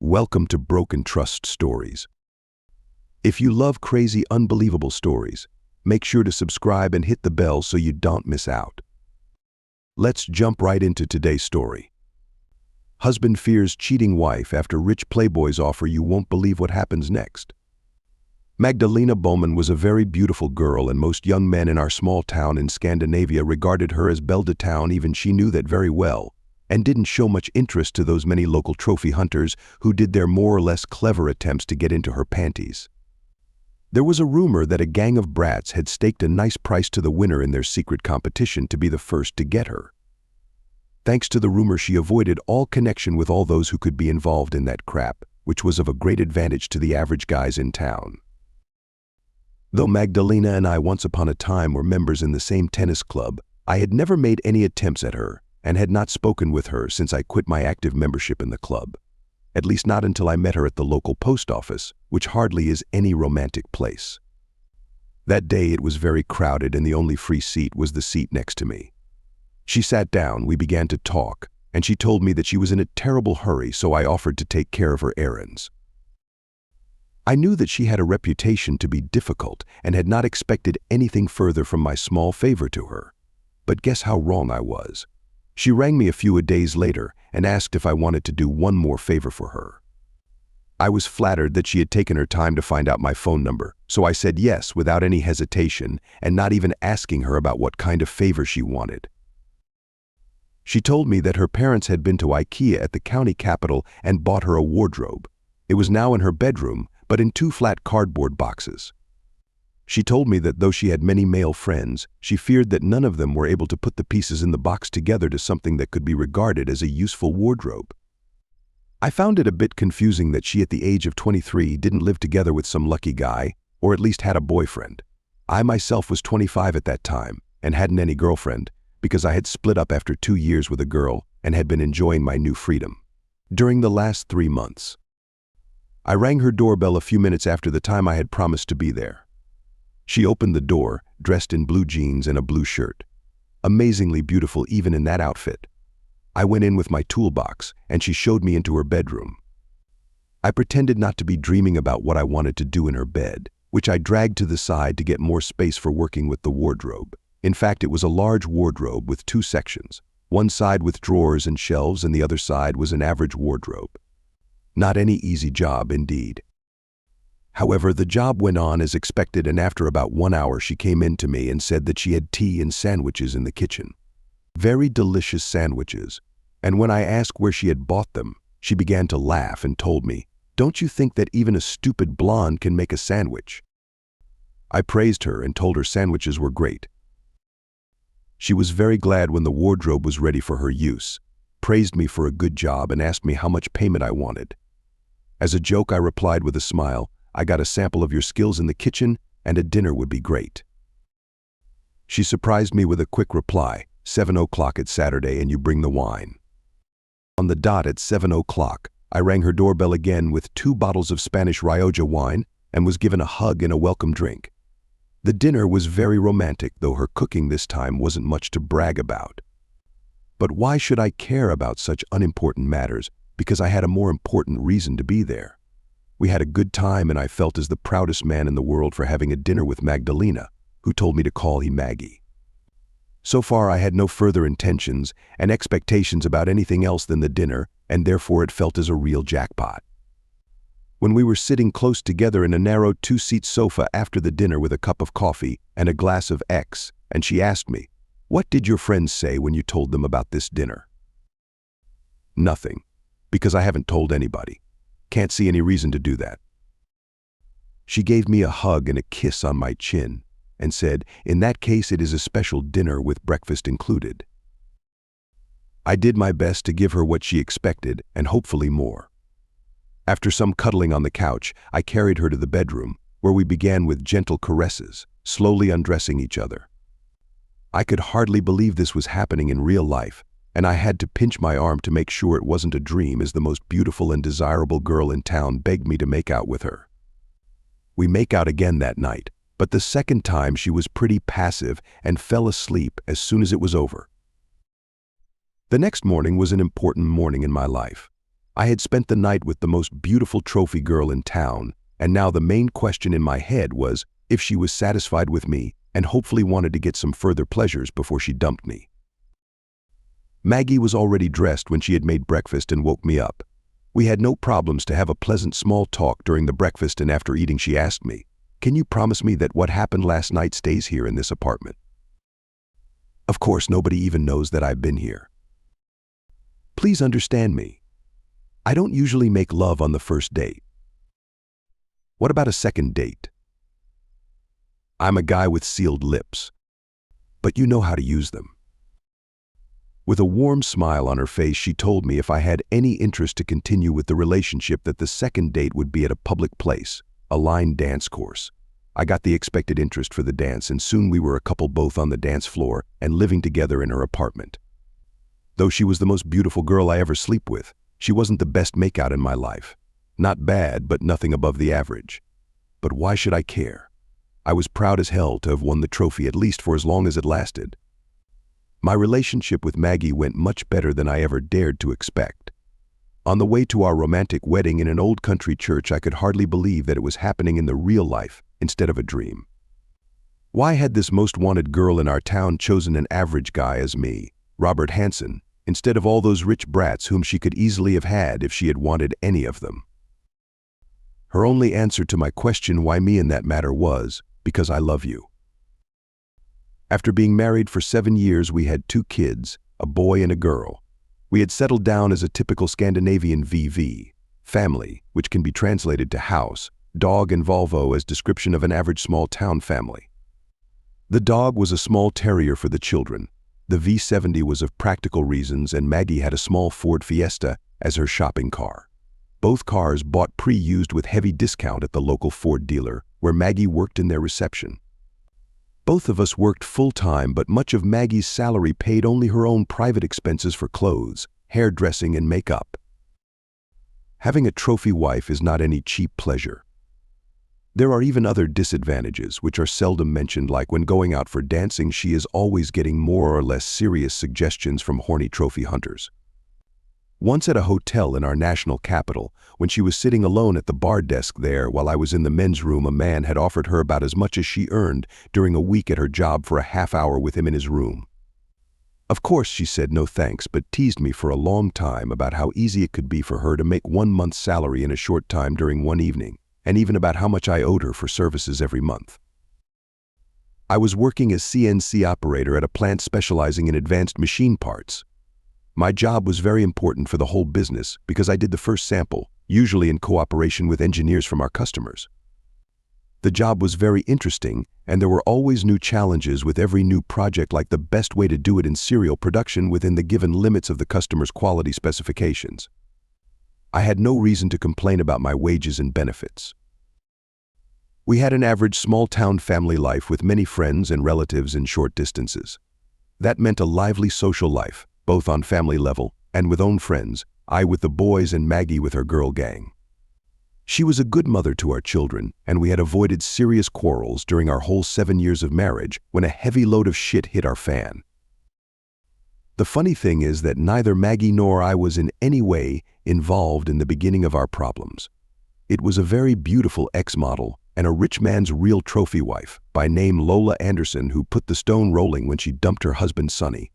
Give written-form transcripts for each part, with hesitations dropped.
Welcome to Broken Trust Stories. If you love crazy, unbelievable stories, make sure to subscribe and hit the bell so you don't miss out. Let's jump right into today's story. Husband fears cheating wife after Rich Playboy's offer. You won't believe what happens next. Magdalena Bowman was a very beautiful girl, and most young men in our small town in Scandinavia regarded her as belle de town. Even she knew that very well, and didn't show much interest to those many local trophy hunters who did their more or less clever attempts to get into her panties. There was a rumor that a gang of brats had staked a nice price to the winner in their secret competition to be the first to get her. Thanks to the rumor, she avoided all connection with all those who could be involved in that crap, which was of a great advantage to the average guys in town. Though Magdalena and I once upon a time were members in the same tennis club, I had never made any attempts at her and had not spoken with her since I quit my active membership in the club. At least not until I met her at the local post office, which hardly is any romantic place. That day it was very crowded, and the only free seat was the seat next to me. She sat down, we began to talk, and she told me that she was in a terrible hurry, so I offered to take care of her errands. I knew that she had a reputation to be difficult and had not expected anything further from my small favor to her. But guess how wrong I was. She rang me a few days later and asked if I wanted to do one more favor for her. I was flattered that she had taken her time to find out my phone number, so I said yes without any hesitation and not even asking her about what kind of favor she wanted. She told me that her parents had been to IKEA at the county capital and bought her a wardrobe. It was now in her bedroom, but in 2 flat cardboard boxes. She told me that though she had many male friends, she feared that none of them were able to put the pieces in the box together to something that could be regarded as a useful wardrobe. I found it a bit confusing that she, at the age of 23, didn't live together with some lucky guy, or at least had a boyfriend. I myself was 25 at that time and hadn't any girlfriend, because I had split up after 2 years with a girl and had been enjoying my new freedom. During the last 3 months, I rang her doorbell a few minutes after the time I had promised to be there. She opened the door, dressed in blue jeans and a blue shirt. Amazingly beautiful even in that outfit. I went in with my toolbox, and she showed me into her bedroom. I pretended not to be dreaming about what I wanted to do in her bed, which I dragged to the side to get more space for working with the wardrobe. In fact, it was a large wardrobe with 2 sections. One side with drawers and shelves, and the other side was an average wardrobe. Not any easy job indeed. However, the job went on as expected, and after about 1 hour she came in to me and said that she had tea and sandwiches in the kitchen. Very delicious sandwiches. And when I asked where she had bought them, she began to laugh and told me, "Don't you think that even a stupid blonde can make a sandwich?" I praised her and told her sandwiches were great. She was very glad when the wardrobe was ready for her use, praised me for a good job, and asked me how much payment I wanted. As a joke, I replied with a smile, "I got a sample of your skills in the kitchen, and a dinner would be great." She surprised me with a quick reply, 7 o'clock at Saturday, and you bring the wine. On the dot at 7 o'clock, I rang her doorbell again with 2 bottles of Spanish Rioja wine and was given a hug and a welcome drink. The dinner was very romantic, though her cooking this time wasn't much to brag about. But why should I care about such unimportant matters? Because I had a more important reason to be there. We had a good time, and I felt as the proudest man in the world for having a dinner with Magdalena, who told me to call her Maggie. So far I had no further intentions and expectations about anything else than the dinner, and therefore it felt as a real jackpot. When we were sitting close together in a narrow 2-seat sofa after the dinner with a cup of coffee and a glass of X, and she asked me, "What did your friends say when you told them about this dinner?" "Nothing, because I haven't told anybody. Can't see any reason to do that." She gave me a hug and a kiss on my chin and said, "In that case, it is a special dinner with breakfast included." I did my best to give her what she expected and hopefully more. After some cuddling on the couch, I carried her to the bedroom, where we began with gentle caresses, slowly undressing each other. I could hardly believe this was happening in real life, and I had to pinch my arm to make sure it wasn't a dream, as the most beautiful and desirable girl in town begged me to make out with her. We make out again that night, but the second time she was pretty passive and fell asleep as soon as it was over. The next morning was an important morning in my life. I had spent the night with the most beautiful trophy girl in town, and now the main question in my head was if she was satisfied with me and hopefully wanted to get some further pleasures before she dumped me. Maggie was already dressed when she had made breakfast and woke me up. We had no problems to have a pleasant small talk during the breakfast, and after eating she asked me, "Can you promise me that what happened last night stays here in this apartment?" Of course, nobody even knows that I've been here. Please understand me. I don't usually make love on the first date. What about a second date? I'm a guy with sealed lips, but you know how to use them. With a warm smile on her face, she told me if I had any interest to continue with the relationship that the second date would be at a public place, a line dance course. I got the expected interest for the dance, and soon we were a couple both on the dance floor and living together in her apartment. Though she was the most beautiful girl I ever sleep with, she wasn't the best makeout in my life. Not bad, but nothing above the average. But why should I care? I was proud as hell to have won the trophy, at least for as long as it lasted. My relationship with Maggie went much better than I ever dared to expect. On the way to our romantic wedding in an old country church, I could hardly believe that it was happening in the real life instead of a dream. Why had this most wanted girl in our town chosen an average guy as me, Robert Hanson, instead of all those rich brats whom she could easily have had if she had wanted any of them? Her only answer to my question why me in that matter was, "Because I love you." After being married for 7 years, we had 2 kids, a boy and a girl. We had settled down as a typical Scandinavian VV, family, which can be translated to house, dog, and Volvo as description of an average small town family. The dog was a small terrier for the children. The V70 was of practical reasons, and Maggie had a small Ford Fiesta as her shopping car. Both cars bought pre-used with heavy discount at the local Ford dealer, where Maggie worked in their reception. Both of us worked full-time, but much of Maggie's salary paid only her own private expenses for clothes, hairdressing, and makeup. Having a trophy wife is not any cheap pleasure. There are even other disadvantages, which are seldom mentioned, like when going out for dancing, she is always getting more or less serious suggestions from horny trophy hunters. Once at a hotel in our national capital, when she was sitting alone at the bar desk there while I was in the men's room, a man had offered her about as much as she earned during a week at her job for a half hour with him in his room. Of course, she said no thanks, but teased me for a long time about how easy it could be for her to make 1 month's salary in a short time during one evening, and even about how much I owed her for services every month. I was working as CNC operator at a plant specializing in advanced machine parts. My job was very important for the whole business because I did the first sample, usually in cooperation with engineers from our customers. The job was very interesting, and there were always new challenges with every new project, like the best way to do it in serial production within the given limits of the customer's quality specifications. I had no reason to complain about my wages and benefits. We had an average small-town family life with many friends and relatives in short distances. That meant a lively social life, both on family level and with own friends, I with the boys and Maggie with her girl gang. She was a good mother to our children, and we had avoided serious quarrels during our whole 7 years of marriage when a heavy load of shit hit our fan. The funny thing is that neither Maggie nor I was in any way involved in the beginning of our problems. It was a very beautiful ex-model and a rich man's real trophy wife by name Lola Anderson who put the stone rolling when she dumped her husband Sonny.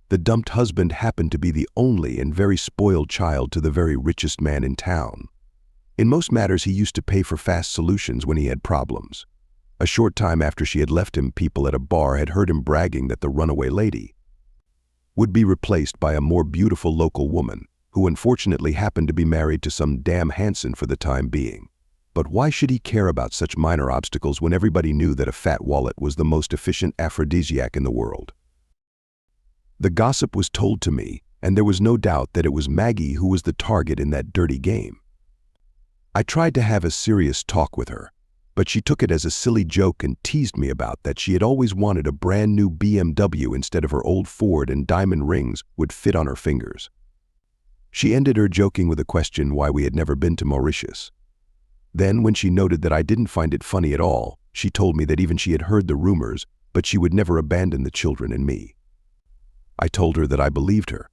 The dumped husband happened to be the only and very spoiled child to the very richest man in town. In most matters, he used to pay for fast solutions when he had problems. A short time after she had left him, people at a bar had heard him bragging that the runaway lady would be replaced by a more beautiful local woman, who unfortunately happened to be married to some damn Hanson for the time being. But why should he care about such minor obstacles when everybody knew that a fat wallet was the most efficient aphrodisiac in the world? The gossip was told to me, and there was no doubt that it was Maggie who was the target in that dirty game. I tried to have a serious talk with her, but she took it as a silly joke and teased me about that she had always wanted a brand new BMW instead of her old Ford, and diamond rings would fit on her fingers. She ended her joking with a question why we had never been to Mauritius. Then, when she noted that I didn't find it funny at all, she told me that even she had heard the rumors, but she would never abandon the children and me. I told her that I believed her.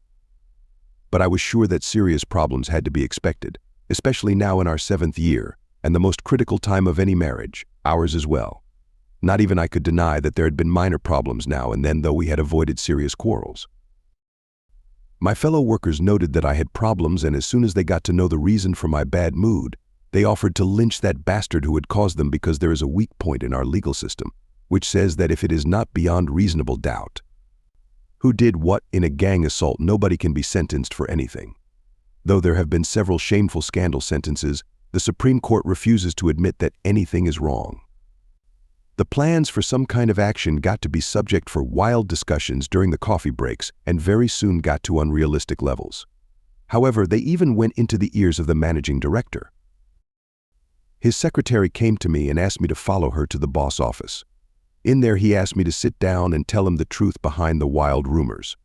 but I was sure that serious problems had to be expected, especially now in our 7th year, and the most critical time of any marriage, ours as well. Not even I could deny that there had been minor problems now and then, though we had avoided serious quarrels. My fellow workers noted that I had problems, and as soon as they got to know the reason for my bad mood, they offered to lynch that bastard who had caused them, because there is a weak point in our legal system, which says that if it is not beyond reasonable doubt who did what in a gang assault, nobody can be sentenced for anything. Though there have been several shameful scandal sentences, the Supreme Court refuses to admit that anything is wrong. The plans for some kind of action got to be subject for wild discussions during the coffee breaks, and very soon got to unrealistic levels. However, they even went into the ears of the managing director. His secretary came to me and asked me to follow her to the boss office. In there, he asked me to sit down and tell him the truth behind the wild rumors.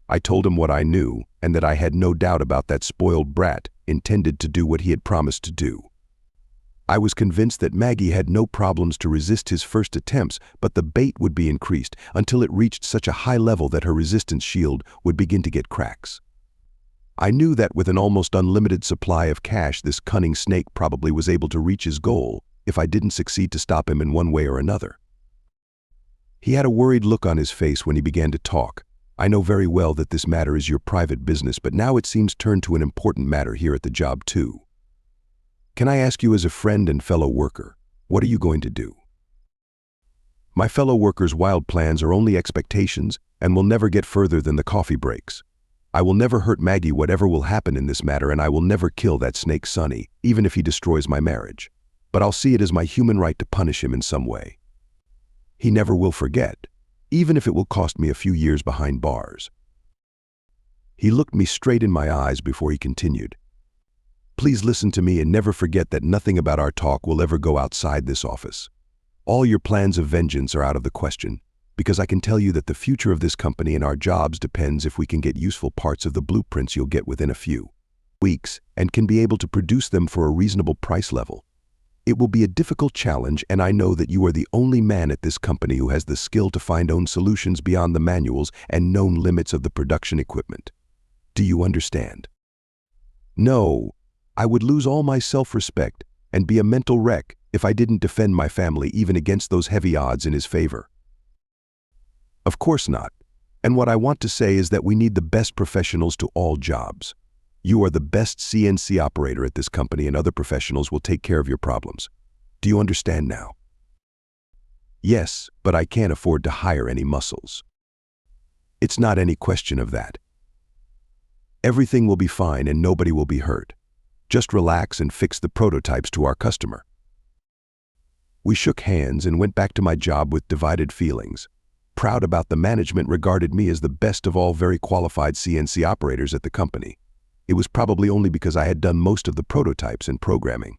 I told him what I knew, and that I had no doubt about that spoiled brat intended to do what he had promised to do. I was convinced that Maggie had no problems to resist his first attempts, but the bait would be increased until it reached such a high level that her resistance shield would begin to get cracks. I knew that with an almost unlimited supply of cash, this cunning snake probably was able to reach his goal if I didn't succeed to stop him in one way or another. He had a worried look on his face when he began to talk. I know very well that this matter is your private business, but now it seems turned to an important matter here at the job too. Can I ask you, as a friend and fellow worker, what are you going to do? My fellow workers' wild plans are only expectations and will never get further than the coffee breaks. I will never hurt Maggie whatever will happen in this matter, and I will never kill that snake Sonny, even if he destroys my marriage. But I'll see it as my human right to punish him in some way. He never will forget, even if it will cost me a few years behind bars. He looked me straight in my eyes before he continued. Please listen to me and never forget that nothing about our talk will ever go outside this office. All your plans of vengeance are out of the question, because I can tell you that the future of this company and our jobs depends if we can get useful parts of the blueprints you'll get within a few weeks and can be able to produce them for a reasonable price level. It will be a difficult challenge, and I know that you are the only man at this company who has the skill to find own solutions beyond the manuals and known limits of the production equipment. Do you understand? No, I would lose all my self-respect and be a mental wreck if I didn't defend my family even against those heavy odds in his favor. Of course not. And what I want to say is that we need the best professionals to all jobs. You are the best CNC operator at this company, and other professionals will take care of your problems. Do you understand now? Yes, but I can't afford to hire any muscles. It's not any question of that. Everything will be fine and nobody will be hurt. Just relax and fix the prototypes to our customer. We shook hands and went back to my job with divided feelings. Proud about the management regarded me as the best of all very qualified CNC operators at the company. It was probably only because I had done most of the prototypes and programming.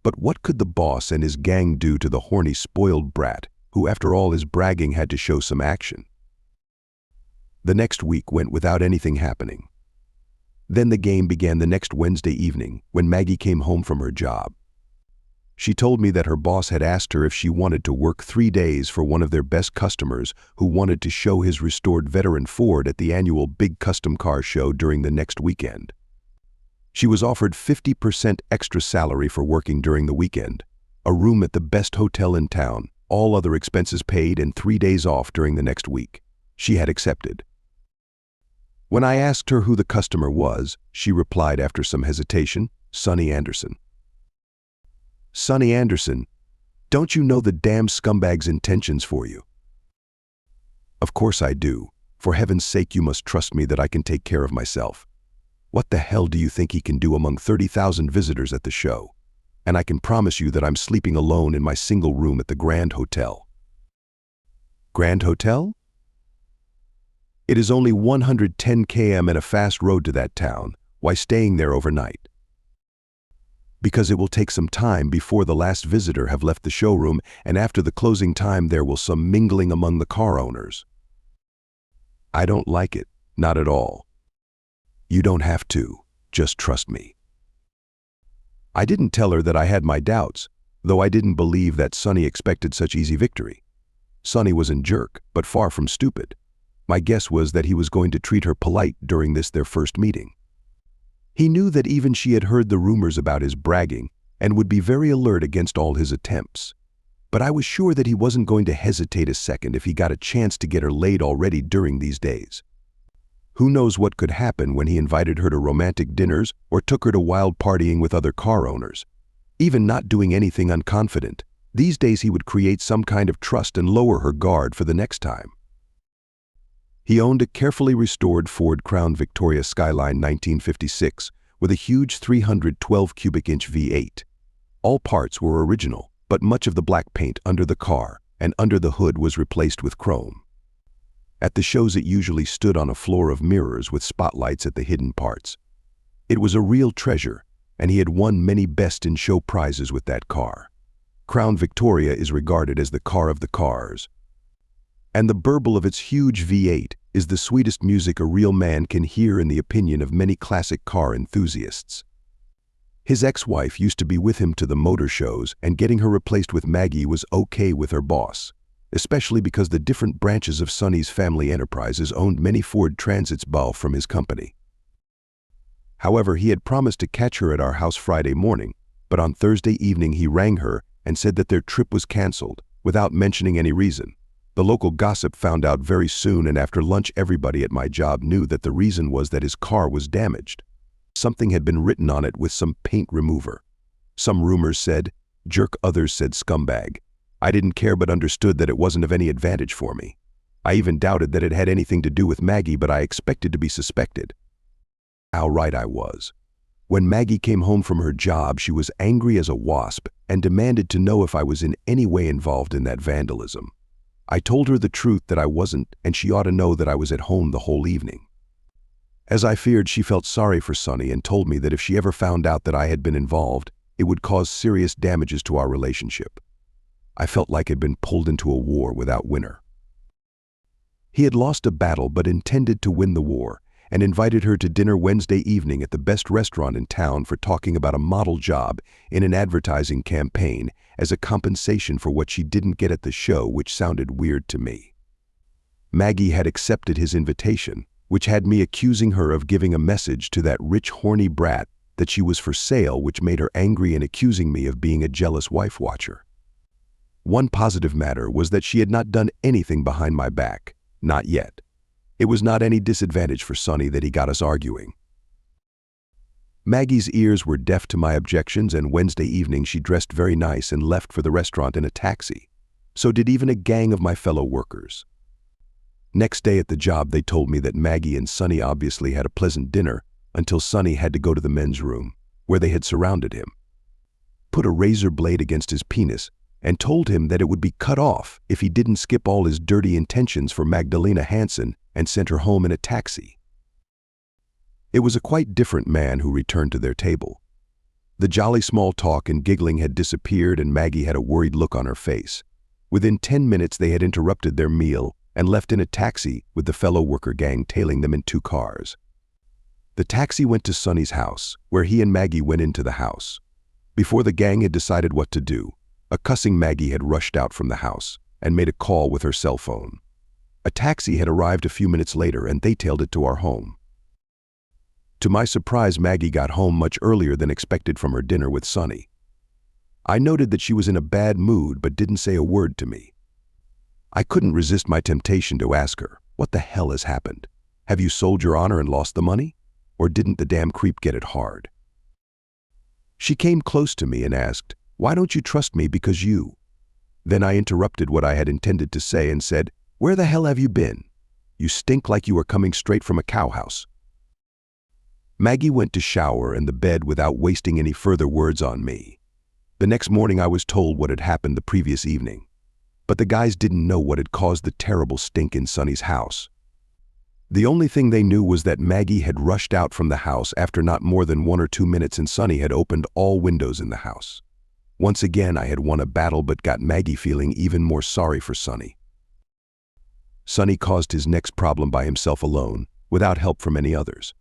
But what could the boss and his gang do to the horny, spoiled brat, who after all his bragging had to show some action? The next week went without anything happening. Then the game began the next Wednesday evening when Maggie came home from her job. She told me that her boss had asked her if she wanted to work 3 days for one of their best customers who wanted to show his restored veteran Ford at the annual big custom car show during the next weekend. She was offered 50% extra salary for working during the weekend, a room at the best hotel in town, all other expenses paid, and 3 days off during the next week. She had accepted. When I asked her who the customer was, she replied after some hesitation, Sonny Anderson. Sonny Anderson, don't you know the damn scumbag's intentions for you? Of course I do. For heaven's sake, you must trust me that I can take care of myself. What the hell do you think he can do among 30,000 visitors at the show? And I can promise you that I'm sleeping alone in my single room at the Grand Hotel. Grand Hotel? It is only 110 km and a fast road to that town. Why staying there overnight? Because it will take some time before the last visitor have left the showroom, and after the closing time there will some mingling among the car owners. I don't like it, not at all. You don't have to, just trust me. I didn't tell her that I had my doubts, though I didn't believe that Sonny expected such easy victory. Sonny wasn't jerk, but far from stupid. My guess was that he was going to treat her polite during their first meeting. He knew that even she had heard the rumors about his bragging and would be very alert against all his attempts. But I was sure that he wasn't going to hesitate a second if he got a chance to get her laid already during these days. Who knows what could happen when he invited her to romantic dinners or took her to wild partying with other car owners. Even not doing anything unconfident, these days he would create some kind of trust and lower her guard for the next time. He owned a carefully restored Ford Crown Victoria Skyline 1956 with a huge 312 cubic inch V8. All parts were original, but much of the black paint under the car and under the hood was replaced with chrome. At the shows it usually stood on a floor of mirrors with spotlights at the hidden parts. It was a real treasure, and he had won many Best in Show prizes with that car. Crown Victoria is regarded as the car of the cars. And the burble of its huge V8 is the sweetest music a real man can hear in the opinion of many classic car enthusiasts. His ex-wife used to be with him to the motor shows, and getting her replaced with Maggie was okay with her boss, especially because the different branches of Sonny's family enterprises owned many Ford Transits bought from his company. However, he had promised to catch her at our house Friday morning, but on Thursday evening he rang her and said that their trip was canceled, without mentioning any reason. The local gossip found out very soon, and after lunch everybody at my job knew that the reason was that his car was damaged. Something had been written on it with some paint remover. Some rumors said jerk, others said scumbag. I didn't care but understood that it wasn't of any advantage for me. I even doubted that it had anything to do with Maggie, but I expected to be suspected. How right I was. When Maggie came home from her job, she was angry as a wasp and demanded to know if I was in any way involved in that vandalism. I told her the truth that I wasn't, and she ought to know that I was at home the whole evening. As I feared, she felt sorry for Sonny and told me that if she ever found out that I had been involved, it would cause serious damages to our relationship. I felt like I'd been pulled into a war without winner. He had lost a battle but intended to win the war, and invited her to dinner Wednesday evening at the best restaurant in town for talking about a model job in an advertising campaign as a compensation for what she didn't get at the show, which sounded weird to me. Maggie had accepted his invitation, which had me accusing her of giving a message to that rich, horny brat that she was for sale, which made her angry and accusing me of being a jealous wife-watcher. One positive matter was that she had not done anything behind my back, not yet. It was not any disadvantage for Sonny that he got us arguing. Maggie's ears were deaf to my objections, and Wednesday evening she dressed very nice and left for the restaurant in a taxi. So did even a gang of my fellow workers. Next day at the job they told me that Maggie and Sonny obviously had a pleasant dinner until Sonny had to go to the men's room, where they had surrounded him, put a razor blade against his penis, and told him that it would be cut off if he didn't skip all his dirty intentions for Magdalena Hanson and sent her home in a taxi. It was a quite different man who returned to their table. The jolly small talk and giggling had disappeared, and Maggie had a worried look on her face. Within 10 minutes they had interrupted their meal and left in a taxi with the fellow worker gang tailing them in 2 cars. The taxi went to Sonny's house, where he and Maggie went into the house. Before the gang had decided what to do, a cussing Maggie had rushed out from the house and made a call with her cell phone. A taxi had arrived a few minutes later, and they tailed it to our home. To my surprise, Maggie got home much earlier than expected from her dinner with Sonny. I noted that she was in a bad mood but didn't say a word to me. I couldn't resist my temptation to ask her, "What the hell has happened? Have you sold your honor and lost the money? Or didn't the damn creep get it hard?" She came close to me and asked, "Why don't you trust me because you?" Then I interrupted what I had intended to say and said, "Where the hell have you been? You stink like you were coming straight from a cowhouse." Maggie went to shower in the bed without wasting any further words on me. The next morning I was told what had happened the previous evening, but the guys didn't know what had caused the terrible stink in Sonny's house. The only thing they knew was that Maggie had rushed out from the house after not more than 1 or 2 minutes, and Sonny had opened all windows in the house. Once again I had won a battle but got Maggie feeling even more sorry for Sonny. Sonny caused his next problem by himself alone, without help from any others.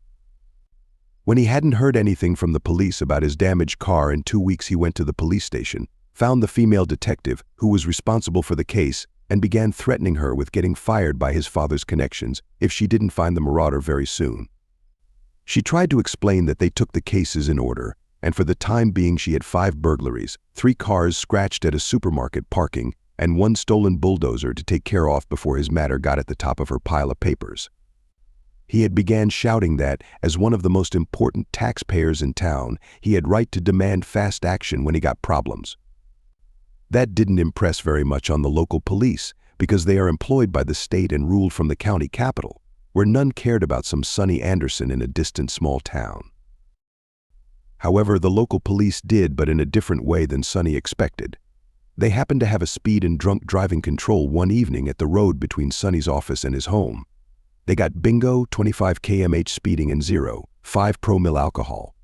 When he hadn't heard anything from the police about his damaged car in 2 weeks, he went to the police station, found the female detective who was responsible for the case, and began threatening her with getting fired by his father's connections if she didn't find the marauder very soon. She tried to explain that they took the cases in order, and for the time being she had 5 burglaries, 3 cars scratched at a supermarket parking, and 1 stolen bulldozer to take care of before his matter got at the top of her pile of papers. He had began shouting that, as one of the most important taxpayers in town, he had right to demand fast action when he got problems. That didn't impress very much on the local police, because they are employed by the state and ruled from the county capital, where none cared about some Sonny Anderson in a distant small town. However, the local police did, but in a different way than Sonny expected. They happened to have a speed and drunk driving control one evening at the road between Sonny's office and his home. They got bingo, 25 km/h speeding and 0.5 promille alcohol.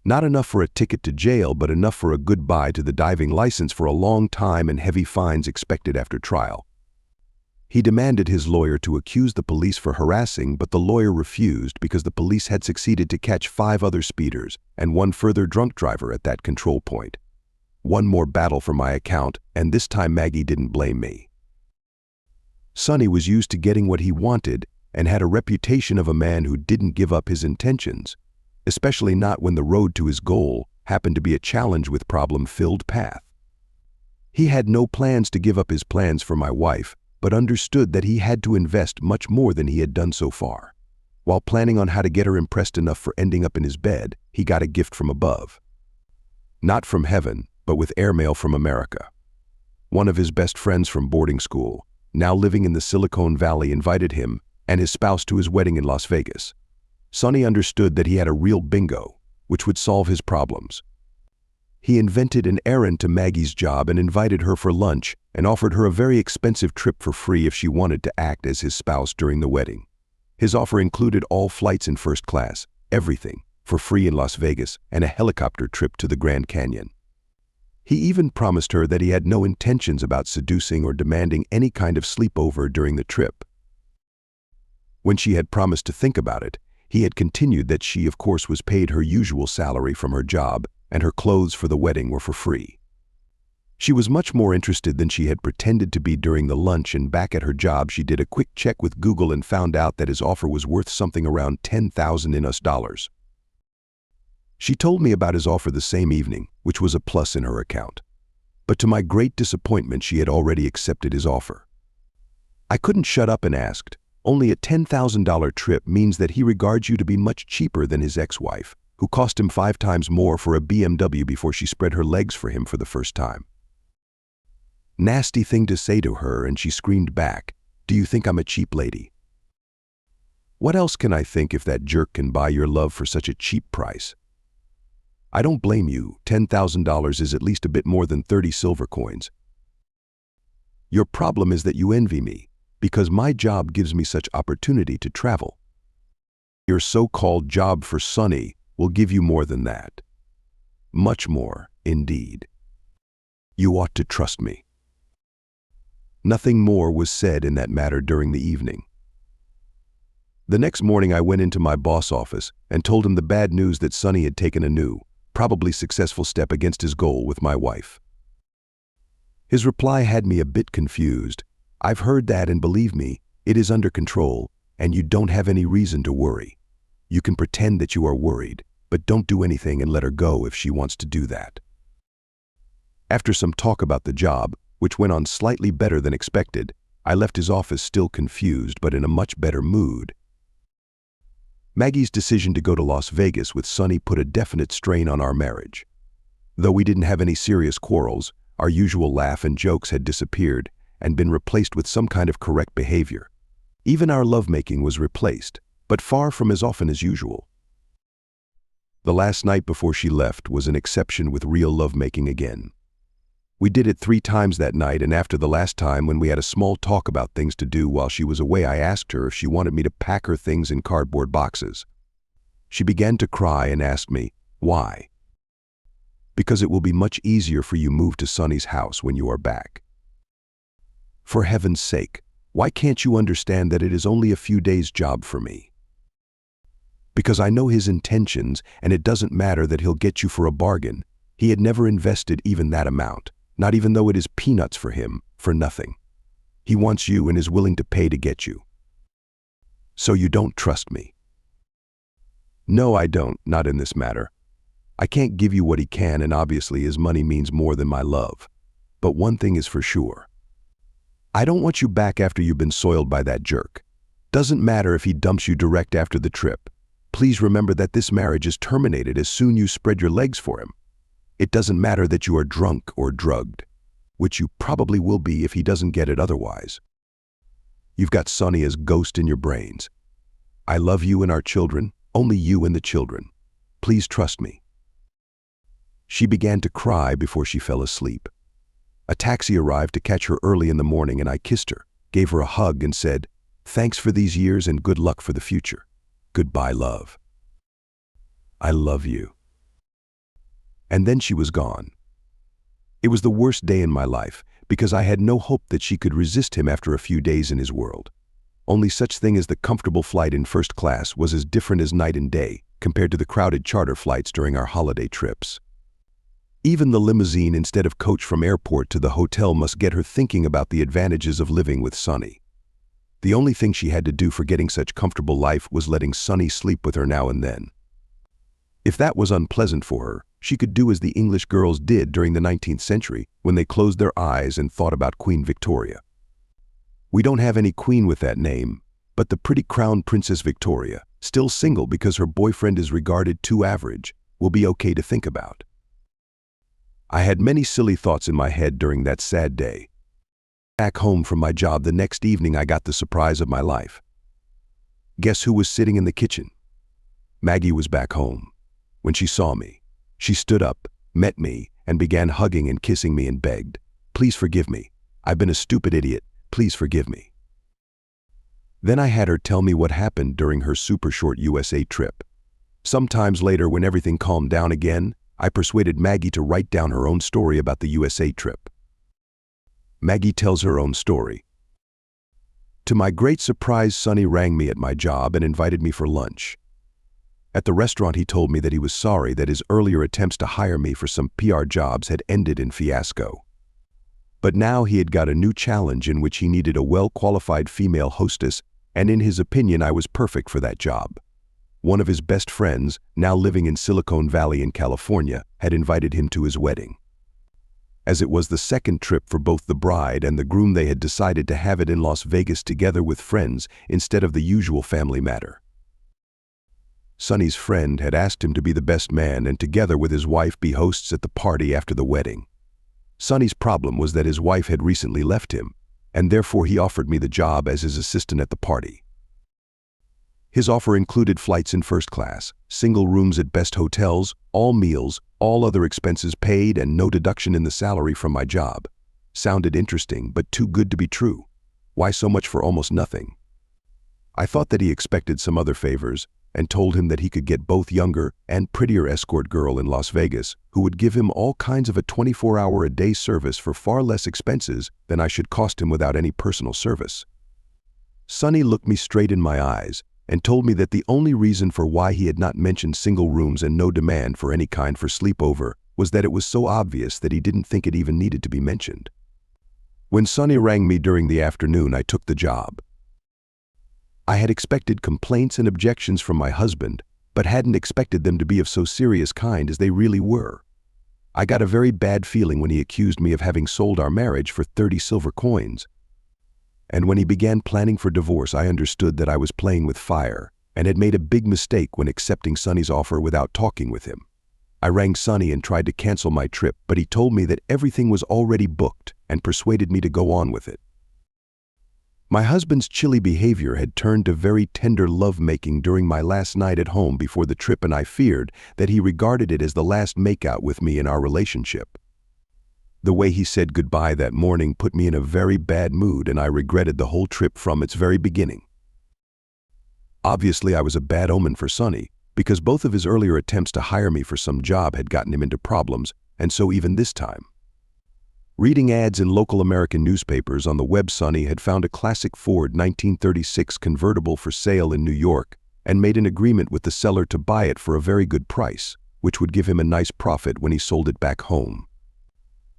Not enough for a ticket to jail, but enough for a goodbye to the diving license for a long time and heavy fines expected after trial. He demanded his lawyer to accuse the police for harassing, but the lawyer refused because the police had succeeded to catch 5 other speeders and 1 further drunk driver at that control point. One more battle for my account, and this time Maggie didn't blame me. Sonny was used to getting what he wanted and had a reputation of a man who didn't give up his intentions, especially not when the road to his goal happened to be a challenge with problem-filled path. He had no plans to give up his plans for my wife, but understood that he had to invest much more than he had done so far. While planning on how to get her impressed enough for ending up in his bed, he got a gift from above. Not from heaven, but with airmail from America. One of his best friends from boarding school, now living in the Silicon Valley, invited him and his spouse to his wedding in Las Vegas. Sonny understood that he had a real bingo, which would solve his problems. He invented an errand to Maggie's job and invited her for lunch and offered her a very expensive trip for free if she wanted to act as his spouse during the wedding. His offer included all flights in first class, everything, for free in Las Vegas, and a helicopter trip to the Grand Canyon. He even promised her that he had no intentions about seducing or demanding any kind of sleepover during the trip. When she had promised to think about it, he had continued that she, of course, was paid her usual salary from her job, and her clothes for the wedding were for free. She was much more interested than she had pretended to be during the lunch, and back at her job she did a quick check with Google and found out that his offer was worth something around $10,000 US. She told me about his offer the same evening, which was a plus in her account. But to my great disappointment, she had already accepted his offer. I couldn't shut up and asked, "Only a $10,000 trip means that he regards you to be much cheaper than his ex-wife, who cost him 5 times more for a BMW before she spread her legs for him for the first time." Nasty thing to say to her, and she screamed back, "Do you think I'm a cheap lady?" What else can I think if that jerk can buy your love for such a cheap price? I don't blame you. $10,000 is at least a bit more than 30 silver coins. Your problem is that you envy me, because my job gives me such opportunity to travel. Your so-called job for Sonny will give you more than that. Much more, indeed. You ought to trust me. Nothing more was said in that matter during the evening. The next morning I went into my boss' office and told him the bad news that Sonny had taken a new, probably successful step against his goal with my wife. His reply had me a bit confused. "I've heard that, and believe me, it is under control, and you don't have any reason to worry. You can pretend that you are worried, but don't do anything and let her go if she wants to do that." After some talk about the job, which went on slightly better than expected, I left his office still confused but in a much better mood. Maggie's decision to go to Las Vegas with Sonny put a definite strain on our marriage. Though we didn't have any serious quarrels, our usual laugh and jokes had disappeared and been replaced with some kind of correct behavior. Even our lovemaking was replaced, but far from as often as usual. The last night before she left was an exception with real lovemaking again. We did it 3 times that night, and after the last time, when we had a small talk about things to do while she was away, I asked her if she wanted me to pack her things in cardboard boxes. She began to cry and asked me, "Why?" "Because it will be much easier for you move to Sonny's house when you are back." For heaven's sake, why can't you understand that it is only a few days' job for me? Because I know his intentions, and it doesn't matter that he'll get you for a bargain. He had never invested even that amount, not even though it is peanuts for him, for nothing. He wants you and is willing to pay to get you. So you don't trust me? No, I don't, not in this matter. I can't give you what he can, and obviously his money means more than my love. But one thing is for sure. I don't want you back after you've been soiled by that jerk. Doesn't matter if he dumps you direct after the trip. Please remember that this marriage is terminated as soon you spread your legs for him. It doesn't matter that you are drunk or drugged, which you probably will be if he doesn't get it otherwise. You've got Sonny as ghost in your brains. I love you and our children, only you and the children. Please trust me. She began to cry before she fell asleep. A taxi arrived to catch her early in the morning, and I kissed her, gave her a hug, and said, "Thanks for these years and good luck for the future. Goodbye, love. I love you." And then she was gone. It was the worst day in my life, because I had no hope that she could resist him after a few days in his world. Only such thing as the comfortable flight in first class was as different as night and day compared to the crowded charter flights during our holiday trips. Even the limousine instead of coach from airport to the hotel must get her thinking about the advantages of living with Sonny. The only thing she had to do for getting such comfortable life was letting Sonny sleep with her now and then. If that was unpleasant for her, she could do as the English girls did during the 19th century when they closed their eyes and thought about Queen Victoria. We don't have any queen with that name, but the pretty Crown Princess Victoria, still single because her boyfriend is regarded too average, will be okay to think about. I had many silly thoughts in my head during that sad day. Back home from my job the next evening, I got the surprise of my life. Guess who was sitting in the kitchen? Maggie was back home. When she saw me, she stood up, met me, and began hugging and kissing me and begged, "Please forgive me. I've been a stupid idiot. Please forgive me." Then I had her tell me what happened during her super short USA trip. Sometimes later, when everything calmed down again, I persuaded Maggie to write down her own story about the USA trip. Maggie tells her own story. To my great surprise, Sonny rang me at my job and invited me for lunch. At the restaurant, he told me that he was sorry that his earlier attempts to hire me for some PR jobs had ended in fiasco. But now he had got a new challenge in which he needed a well-qualified female hostess, and in his opinion, I was perfect for that job. One of his best friends, now living in Silicon Valley in California, had invited him to his wedding. As it was the second trip for both the bride and the groom, they had decided to have it in Las Vegas together with friends instead of the usual family matter. Sonny's friend had asked him to be the best man and together with his wife be hosts at the party after the wedding. Sonny's problem was that his wife had recently left him, and therefore he offered me the job as his assistant at the party. His offer included flights in first class, single rooms at best hotels, all meals, all other expenses paid, and no deduction in the salary from my job. Sounded interesting, but too good to be true. Why so much for almost nothing? I thought that he expected some other favors, and told him that he could get both younger and prettier escort girl in Las Vegas, who would give him all kinds of a 24-hour-a-day service for far less expenses than I should cost him without any personal service. Sonny looked me straight in my eyes and told me that the only reason for why he had not mentioned single rooms and no demand for any kind for sleepover was that it was so obvious that he didn't think it even needed to be mentioned. When Sonny rang me during the afternoon, I took the job. I had expected complaints and objections from my husband, but hadn't expected them to be of so serious kind as they really were. I got a very bad feeling when he accused me of having sold our marriage for 30 silver coins. And when he began planning for divorce, I understood that I was playing with fire and had made a big mistake when accepting Sonny's offer without talking with him. I rang Sonny and tried to cancel my trip, but he told me that everything was already booked and persuaded me to go on with it. My husband's chilly behavior had turned to very tender love-making during my last night at home before the trip, and I feared that he regarded it as the last makeout with me in our relationship. The way he said goodbye that morning put me in a very bad mood, and I regretted the whole trip from its very beginning. Obviously, I was a bad omen for Sonny, because both of his earlier attempts to hire me for some job had gotten him into problems, and so even this time. Reading ads in local American newspapers on the web, Sonny had found a classic Ford 1936 convertible for sale in New York and made an agreement with the seller to buy it for a very good price, which would give him a nice profit when he sold it back home.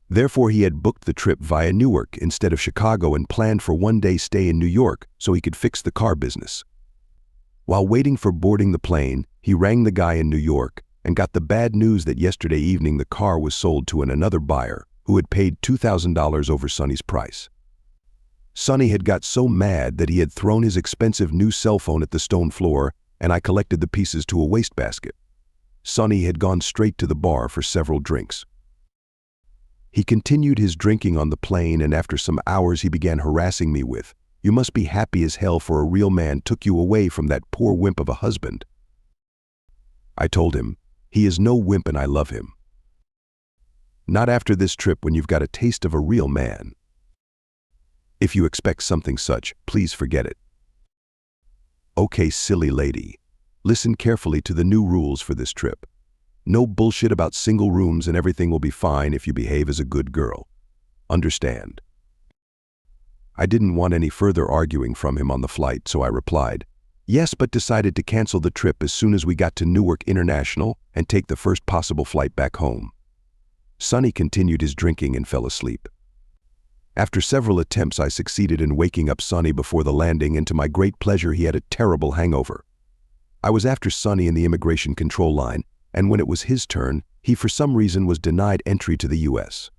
Therefore, he had booked the trip via Newark instead of Chicago and planned for one-day stay in New York so he could fix the car business. While waiting for boarding the plane, he rang the guy in New York and got the bad news that yesterday evening the car was sold to another buyer who had paid $2,000 over Sonny's price. Sonny had got so mad that he had thrown his expensive new cell phone at the stone floor, and I collected the pieces to a wastebasket. Sonny had gone straight to the bar for several drinks. He continued his drinking on the plane, and after some hours he began harassing me with, "You must be happy as hell for a real man took you away from that poor wimp of a husband." I told him, "He is no wimp and I love him. Not after this trip when you've got a taste of a real man. If you expect something such, please forget it." "Okay, silly lady. Listen carefully to the new rules for this trip. No bullshit about single rooms and everything will be fine if you behave as a good girl. Understand?" I didn't want any further arguing from him on the flight, so I replied, "Yes," but decided to cancel the trip as soon as we got to Newark International and take the first possible flight back home. Sonny continued his drinking and fell asleep. After several attempts, I succeeded in waking up Sonny before the landing, and to my great pleasure he had a terrible hangover. I was after Sonny in the immigration control line, and when it was his turn, he for some reason was denied entry to the U.S.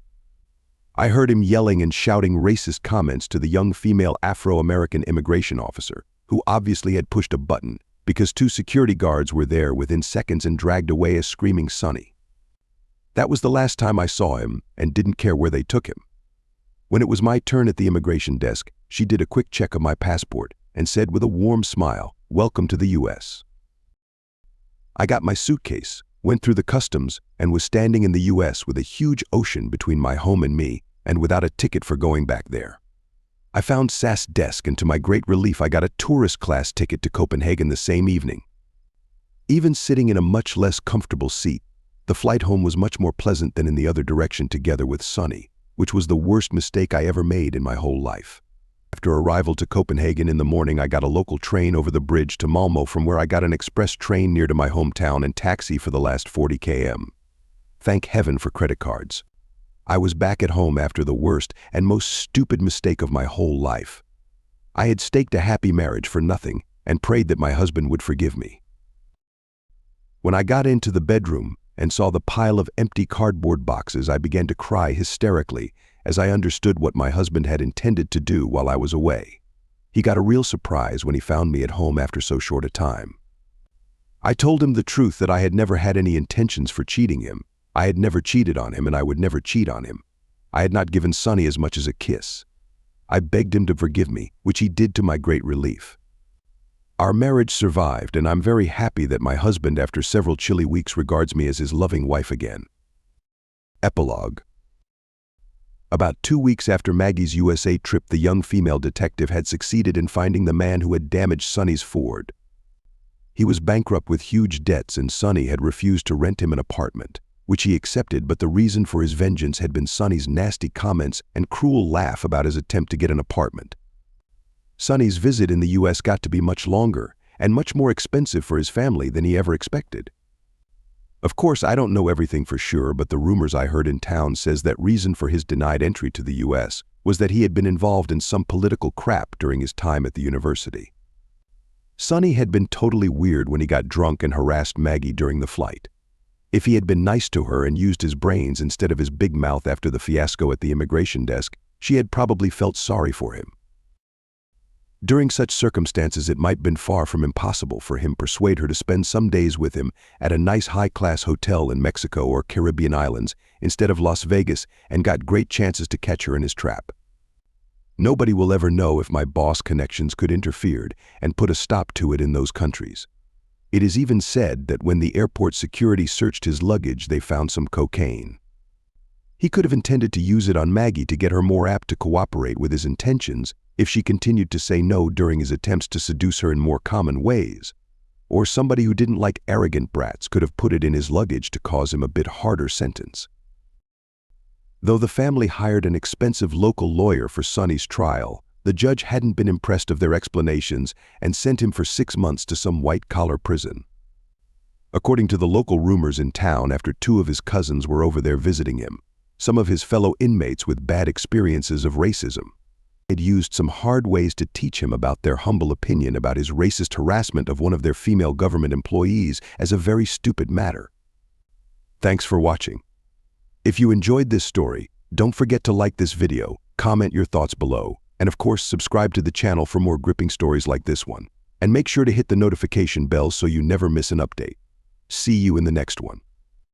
I heard him yelling and shouting racist comments to the young female Afro-American immigration officer, who obviously had pushed a button because 2 security guards were there within seconds and dragged away a screaming Sonny. That was the last time I saw him and didn't care where they took him. When it was my turn at the immigration desk, she did a quick check of my passport and said with a warm smile, "Welcome to the U.S." I got my suitcase, went through the customs, and was standing in the U.S. with a huge ocean between my home and me, and without a ticket for going back there. I found SAS desk, and to my great relief I got a tourist class ticket to Copenhagen the same evening. Even sitting in a much less comfortable seat, the flight home was much more pleasant than in the other direction together with Sonny, which was the worst mistake I ever made in my whole life. After arrival to Copenhagen in the morning, I got a local train over the bridge to Malmö, from where I got an express train near to my hometown and taxi for the last 40 km. Thank heaven for credit cards. I was back at home after the worst and most stupid mistake of my whole life. I had staked a happy marriage for nothing and prayed that my husband would forgive me. When I got into the bedroom and saw the pile of empty cardboard boxes, I began to cry hysterically as I understood what my husband had intended to do while I was away. He got a real surprise when he found me at home after so short a time. I told him the truth, that I had never had any intentions for cheating him. I had never cheated on him, and I would never cheat on him. I had not given Sonny as much as a kiss. I begged him to forgive me, which he did to my great relief. Our marriage survived, and I'm very happy that my husband, after several chilly weeks, regards me as his loving wife again. Epilogue. About 2 weeks after Maggie's USA trip, the young female detective had succeeded in finding the man who had damaged Sonny's Ford. He was bankrupt with huge debts, and Sonny had refused to rent him an apartment, which he accepted, but the reason for his vengeance had been Sonny's nasty comments and cruel laugh about his attempt to get an apartment. Sonny's visit in the U.S. got to be much longer and much more expensive for his family than he ever expected. Of course, I don't know everything for sure, but the rumors I heard in town says that reason for his denied entry to the U.S. was that he had been involved in some political crap during his time at the university. Sonny had been totally weird when he got drunk and harassed Maggie during the flight. If he had been nice to her and used his brains instead of his big mouth after the fiasco at the immigration desk, she had probably felt sorry for him. During such circumstances, it might have been far from impossible for him to persuade her to spend some days with him at a nice high-class hotel in Mexico or Caribbean islands instead of Las Vegas, and got great chances to catch her in his trap. Nobody will ever know if my boss connections could interfered and put a stop to it in those countries. It is even said that when the airport security searched his luggage, they found some cocaine. He could have intended to use it on Maggie to get her more apt to cooperate with his intentions if she continued to say no during his attempts to seduce her in more common ways. Or somebody who didn't like arrogant brats could have put it in his luggage to cause him a bit harder sentence. Though the family hired an expensive local lawyer for Sonny's trial, the judge hadn't been impressed of their explanations and sent him for 6 months to some white-collar prison. According to the local rumors in town, after 2 of his cousins were over there visiting him, some of his fellow inmates with bad experiences of racism. Had used some hard ways to teach him about their humble opinion about his racist harassment of one of their female government employees as a very stupid matter. Thanks for watching. If you enjoyed this story, don't forget to like this video, comment your thoughts below, and of course subscribe to the channel for more gripping stories like this one. And make sure to hit the notification bell so you never miss an update. See you in the next one.